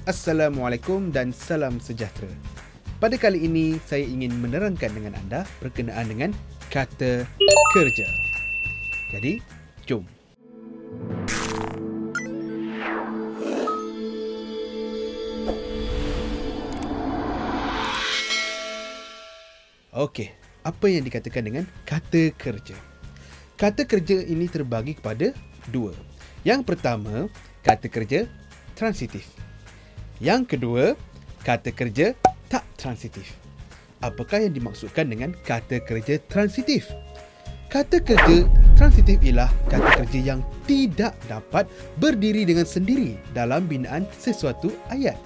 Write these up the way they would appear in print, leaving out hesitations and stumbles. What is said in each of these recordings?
Assalamualaikum dan salam sejahtera. Pada kali ini, saya ingin menerangkan dengan anda berkenaan dengan kata kerja. Jadi, jom. Okey, apa yang dikatakan dengan kata kerja? Kata kerja ini terbagi kepada dua. Yang pertama, kata kerja transitif. Yang kedua, kata kerja tak transitif. Apakah yang dimaksudkan dengan kata kerja transitif? Kata kerja transitif ialah kata kerja yang tidak dapat berdiri dengan sendiri dalam binaan sesuatu ayat.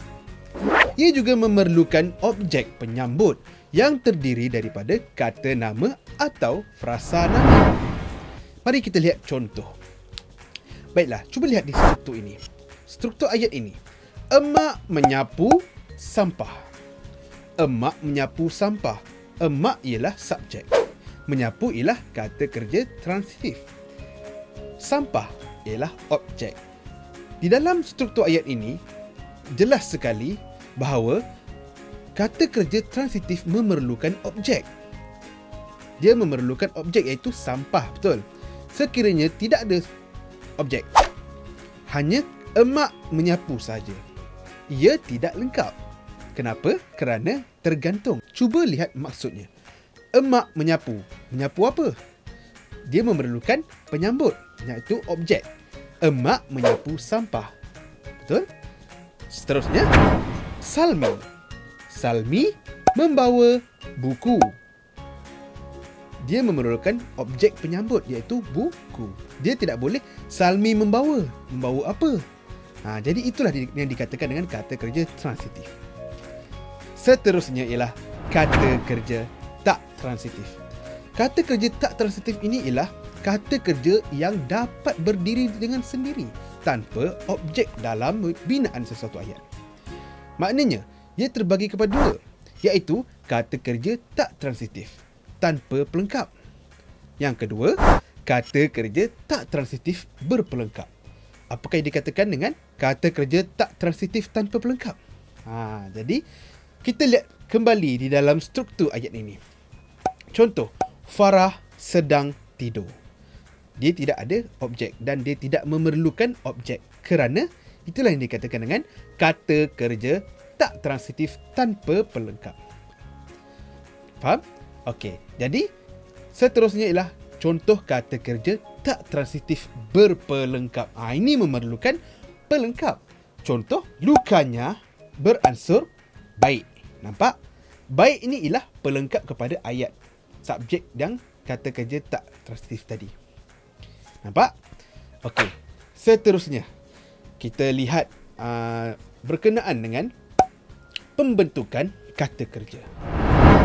Ia juga memerlukan objek penyambut yang terdiri daripada kata nama atau frasa nama. Mari kita lihat contoh. Baiklah, cuba lihat di struktur ini. Struktur ayat ini. Emak menyapu sampah. Emak menyapu sampah. Emak ialah subjek. Menyapu ialah kata kerja transitif. Sampah ialah objek. Di dalam struktur ayat ini, jelas sekali bahawa kata kerja transitif memerlukan objek. Dia memerlukan objek iaitu sampah, betul? Sekiranya tidak ada objek, hanya emak menyapu saja, ia tidak lengkap. Kenapa? Kerana tergantung. Cuba lihat maksudnya. Emak menyapu. Menyapu apa? Dia memerlukan penyambut, iaitu objek. Emak menyapu sampah. Betul? Seterusnya, Salmi. Salmi membawa buku. Dia memerlukan objek penyambut, iaitu buku. Dia tidak boleh Salmi membawa. Membawa apa? Jadi itulah yang dikatakan dengan kata kerja transitif. Seterusnya ialah kata kerja tak transitif. Kata kerja tak transitif ini ialah kata kerja yang dapat berdiri dengan sendiri tanpa objek dalam binaan sesuatu ayat. Maknanya, ia terbagi kepada dua, iaitu kata kerja tak transitif tanpa pelengkap. Yang kedua, kata kerja tak transitif berpelengkap. Apakah yang dikatakan dengan kata kerja tak transitif tanpa pelengkap? Jadi, kita lihat kembali di dalam struktur ayat ini. Contoh, Farah sedang tidur. Dia tidak ada objek dan dia tidak memerlukan objek. Kerana itulah yang dikatakan dengan kata kerja tak transitif tanpa pelengkap. Faham? Okey, jadi seterusnya ialah contoh kata kerja tak transitif berpelengkap. Ini memerlukan pelengkap. Contoh, lukanya beransur baik. Nampak? Baik ini ialah pelengkap kepada ayat. Subjek yang kata kerja tak transitif tadi. Nampak? Okey. Seterusnya, kita lihat berkenaan dengan pembentukan kata kerja.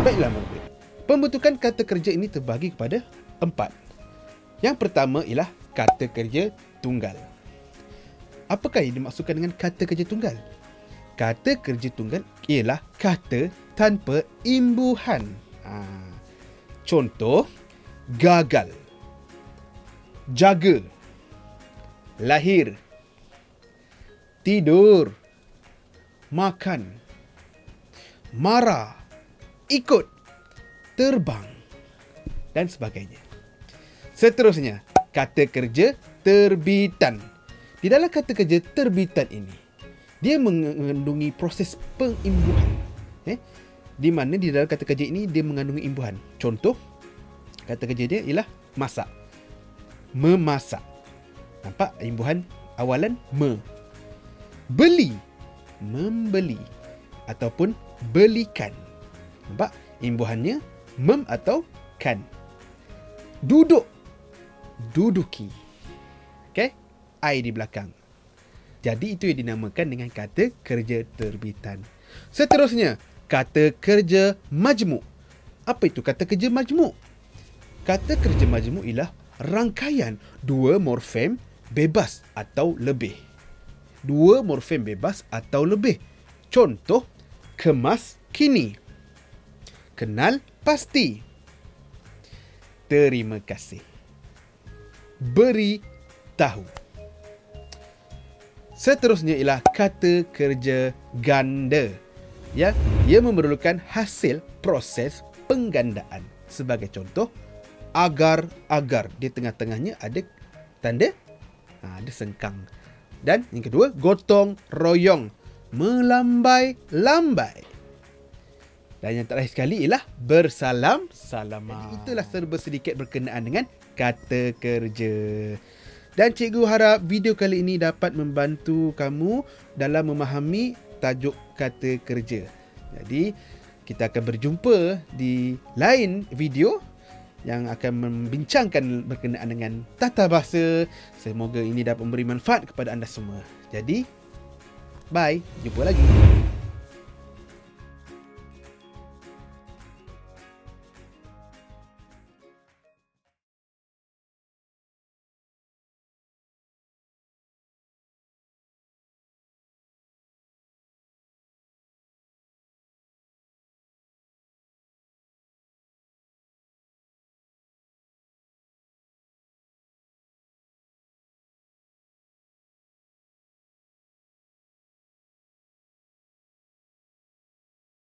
Baiklah, murid. Pembentukan kata kerja ini terbagi kepada 4. Yang pertama ialah kata kerja tunggal. Apakah yang dimaksudkan dengan kata kerja tunggal? Kata kerja tunggal ialah kata tanpa imbuhan. Contoh, gagal, jaga, lahir, tidur, makan, marah, ikut, terbang dan sebagainya. Seterusnya, kata kerja terbitan. Di dalam kata kerja terbitan ini, dia mengandungi proses pengimbuhan. Di mana di dalam kata kerja ini dia mengandungi imbuhan. Contoh, kata kerja dia ialah masak. Memasak. Nampak imbuhan awalan me. Beli. Membeli. Ataupun belikan. Nampak imbuhannya mem atau kan. Duduk. Duduki. Okey? I di belakang. Jadi itu yang dinamakan dengan kata kerja terbitan. Seterusnya, kata kerja majmuk. Apa itu kata kerja majmuk? Kata kerja majmuk ialah rangkaian dua morfem bebas atau lebih. Dua morfem bebas atau lebih. Contoh, kemas kini. Kenal pasti. Terima kasih. Beri tahu. Seterusnya ialah kata kerja ganda. Ya, ia memerlukan hasil proses penggandaan. Sebagai contoh, agar-agar, di tengah-tengahnya ada tanda ada sengkang. Dan yang kedua, gotong royong, melambai-lambai. Dan yang terakhir sekali ialah bersalam-salaman. Itulah serba sedikit berkenaan dengan kata kerja. Dan cikgu harap video kali ini dapat membantu kamu dalam memahami tajuk kata kerja. Jadi, kita akan berjumpa di lain video yang akan membincangkan berkenaan dengan tata bahasa. Semoga ini dapat memberi manfaat kepada anda semua. Jadi, bye. Jumpa lagi.